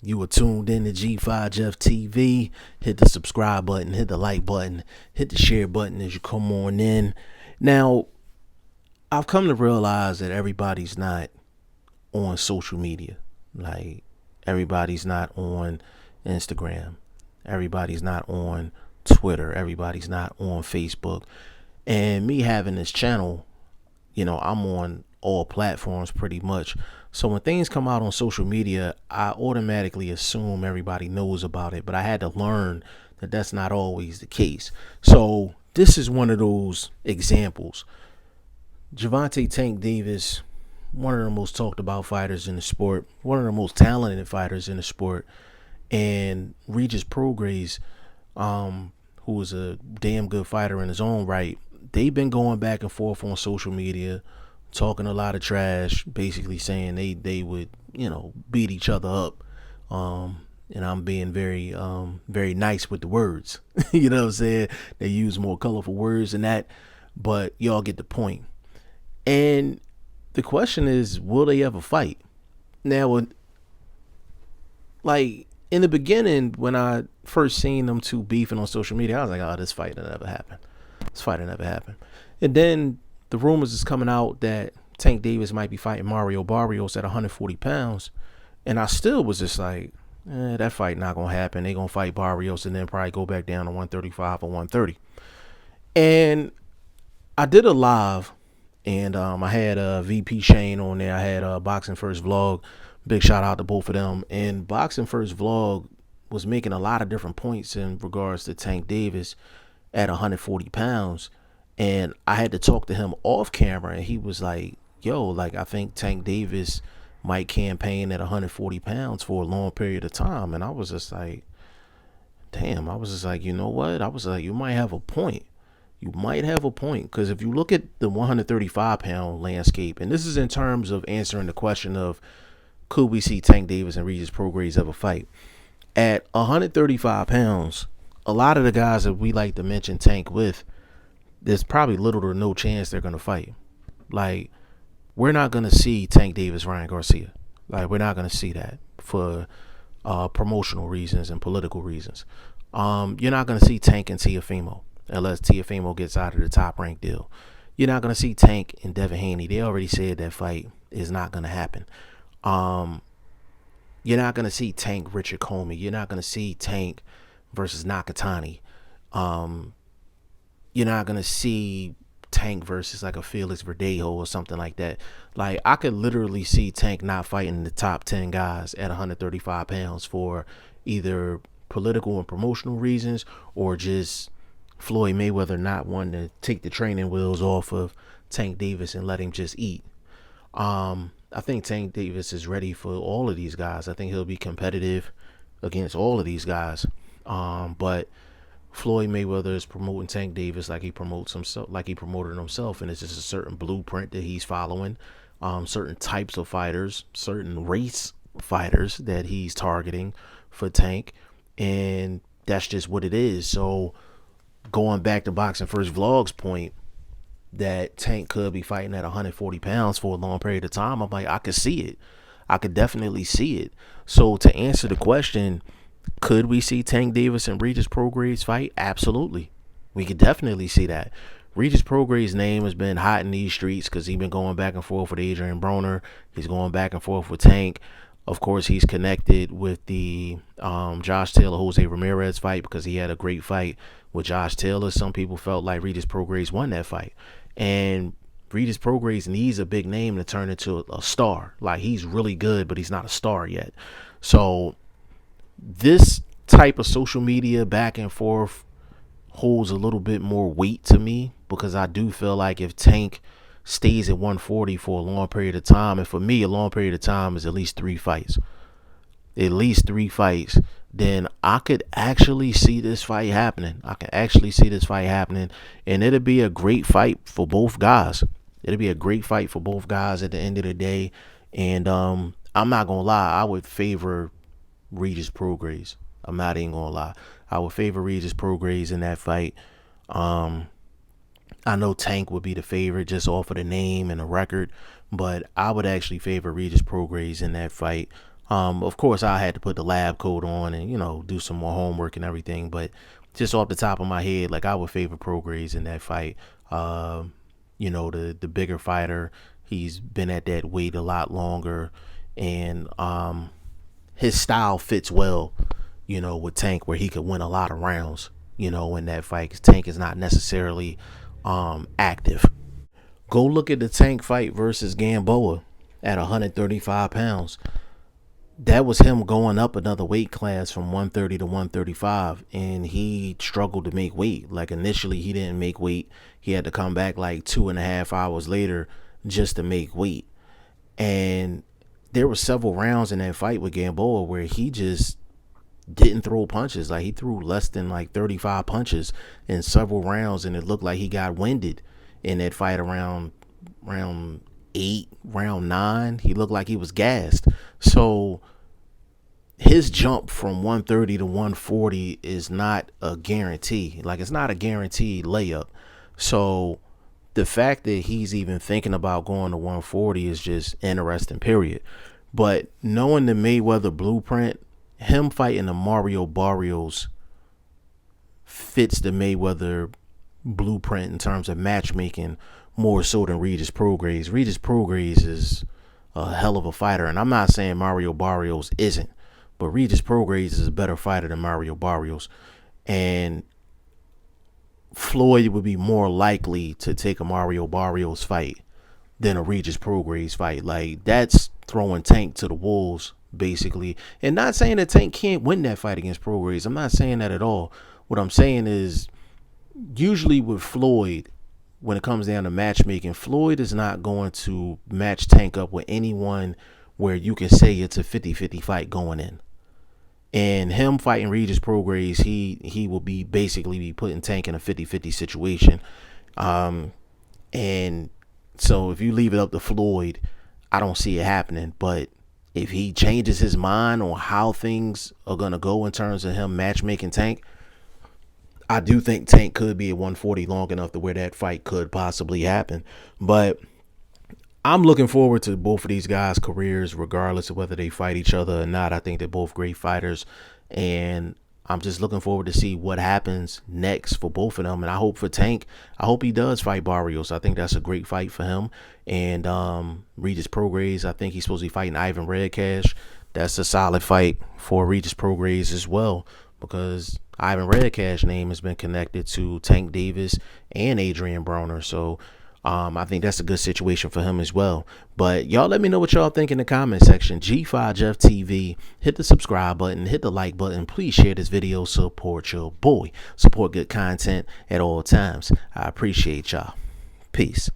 You are tuned in to G5 Jeff TV. Hit the subscribe button, hit the like button, hit the share button as you come on in. Now, I've come to realize that everybody's not on social media. Like, everybody's not on Instagram. Everybody's not on Twitter. Everybody's not on Facebook. And me having this channel, I'm on all platforms pretty much. So when things come out on social media, I automatically assume everybody knows about it. But I had to learn that that's not always the case. So this is one of those examples. Gervonta Tank Davis, one of the most talked about fighters in the sport, one of the most talented fighters in the sport, and Regis Prograis, who is a damn good fighter in his own right. They've been going back and forth on social media, talking a lot of trash, basically saying they would, beat each other up. And I'm being very nice with the words. You know what I'm saying? They use more colorful words than that, but y'all get the point. And the question is, will they ever fight? Now, like in the beginning, when I first seen them two beefing on social media, I was like, oh, this fight will never happen. This fight will never happen. And then the rumors is coming out that Tank Davis might be fighting Mario Barrios at 140 pounds. And I still was just like, that fight not going to happen. They going to fight Barrios and then probably go back down to 135 or 130. And I did a live, and I had VP Shane on there. I had BoxingFirst Vlog. Big shout out to both of them. And BoxingFirst Vlog was making a lot of different points in regards to Tank Davis at 140 pounds. And I had to talk to him off camera, and he was like, I think Tank Davis might campaign at 140 pounds for a long period of time. And I was just like, damn, I was just like, you know what? I was like, you might have a point. You might have a point. Because if you look at the 135 pound landscape, and this is in terms of answering the question of, could we see Tank Davis and Regis Prograis ever fight? At 135 pounds, a lot of the guys that we like to mention Tank with, there's probably little or no chance they're going to fight. Like, we're not going to see Tank Davis, Ryan Garcia. Like, we're not going to see that for promotional reasons and political reasons. You're not going to see Tank and Teofimo unless Teofimo gets out of the top rank deal. You're not going to see Tank and Devin Haney. They already said that fight is not going to happen. You're not going to see Tank Richard Comey. You're not going to see Tank versus Nakatani. You're not going to see Tank versus like a Felix Verdejo or something like that. Like, I could literally see Tank not fighting the top 10 guys at 135 pounds for either political and promotional reasons or just Floyd Mayweather not wanting to take the training wheels off of Tank Davis and let him just eat. I think Tank Davis is ready for all of these guys. I think he'll be competitive against all of these guys. But Floyd Mayweather is promoting Tank Davis like he promotes himself, like he promoted himself, and it's just a certain blueprint that he's following. Certain types of fighters, certain race fighters that he's targeting for Tank, and that's just what it is. So going back to BoxingFirst Vlog's point that Tank could be fighting at 140 pounds for a long period of time, I'm like, I could see it. I could definitely see it. So to answer the question, could we see Tank Davis and Regis Prograis fight? Absolutely. We could definitely see that. Regis Prograis' name has been hot in these streets because he's been going back and forth with Adrian Broner. He's going back and forth with Tank. Of course, he's connected with the Josh Taylor-Jose Ramirez fight because he had a great fight with Josh Taylor. Some people felt like Regis Prograis won that fight. And Regis Prograis needs a big name to turn into a star. Like, he's really good, but he's not a star yet. So this type of social media back and forth holds a little bit more weight to me because I do feel like if Tank stays at 140 for a long period of time, and for me a long period of time is at least 3 fights, then I could actually see this fight happening. And it'll be a great fight for both guys. At the end of the day. And I'm not gonna lie, I would favor Regis Prograis. I'm not even gonna lie. I would favor Regis Prograis in that fight. I know Tank would be the favorite just off of the name and the record, but I would actually favor Regis Prograis in that fight. Of course, I had to put the lab coat on and, do some more homework and everything. But just off the top of my head, like, I would favor Prograis in that fight. The bigger fighter, he's been at that weight a lot longer, and his style fits well, with Tank, where he could win a lot of rounds, in that fight. 'Cause Tank is not necessarily active. Go look at the Tank fight versus Gamboa at 135 pounds. That was him going up another weight class from 130 to 135, and he struggled to make weight. Like, initially he didn't make weight. He had to come back like 2.5 hours later just to make weight. And there were several rounds in that fight with Gamboa where he just didn't throw punches. Like, he threw less than like 35 punches in several rounds, and it looked like he got winded in that fight around round 8, round 9. He looked like he was gassed. So his jump from 130 to 140 is not a guarantee. Like, it's not a guaranteed layup. So the fact that he's even thinking about going to 140 is just interesting, period. But knowing the Mayweather blueprint, him fighting the Mario Barrios fits the Mayweather blueprint in terms of matchmaking more so than Regis Prograis. Regis Prograis is a hell of a fighter, and I'm not saying Mario Barrios isn't, but Regis Prograis is a better fighter than Mario Barrios. And Floyd would be more likely to take a Mario Barrios fight than a Regis Prograis fight. Like, that's throwing Tank to the wolves, basically. And not saying that Tank can't win that fight against Prograis. I'm not saying that at all. What I'm saying is, usually with Floyd, when it comes down to matchmaking, Floyd is not going to match Tank up with anyone where you can say it's a 50-50 fight going in. And him fighting Regis Prograis, he will be basically be putting Tank in a 50-50 situation. And so if you leave it up to Floyd, I don't see it happening. But if he changes his mind on how things are going to go in terms of him matchmaking Tank, I do think Tank could be at 140 long enough to where that fight could possibly happen. But I'm looking forward to both of these guys' careers, regardless of whether they fight each other or not. I think they're both great fighters, and I'm just looking forward to see what happens next for both of them. And I hope for Tank, I hope he does fight Barrios. I think that's a great fight for him. And Regis Prograis, I think he's supposed to be fighting Ivan Redcash. That's a solid fight for Regis Prograis as well, because Ivan Redcash's name has been connected to Tank Davis and Adrian Broner. So I think that's a good situation for him as well. But y'all let me know what y'all think in the comment section. G5 Jeff TV. Hit the subscribe button. Hit the like button. Please share this video. Support your boy. Support good content at all times. I appreciate y'all. Peace.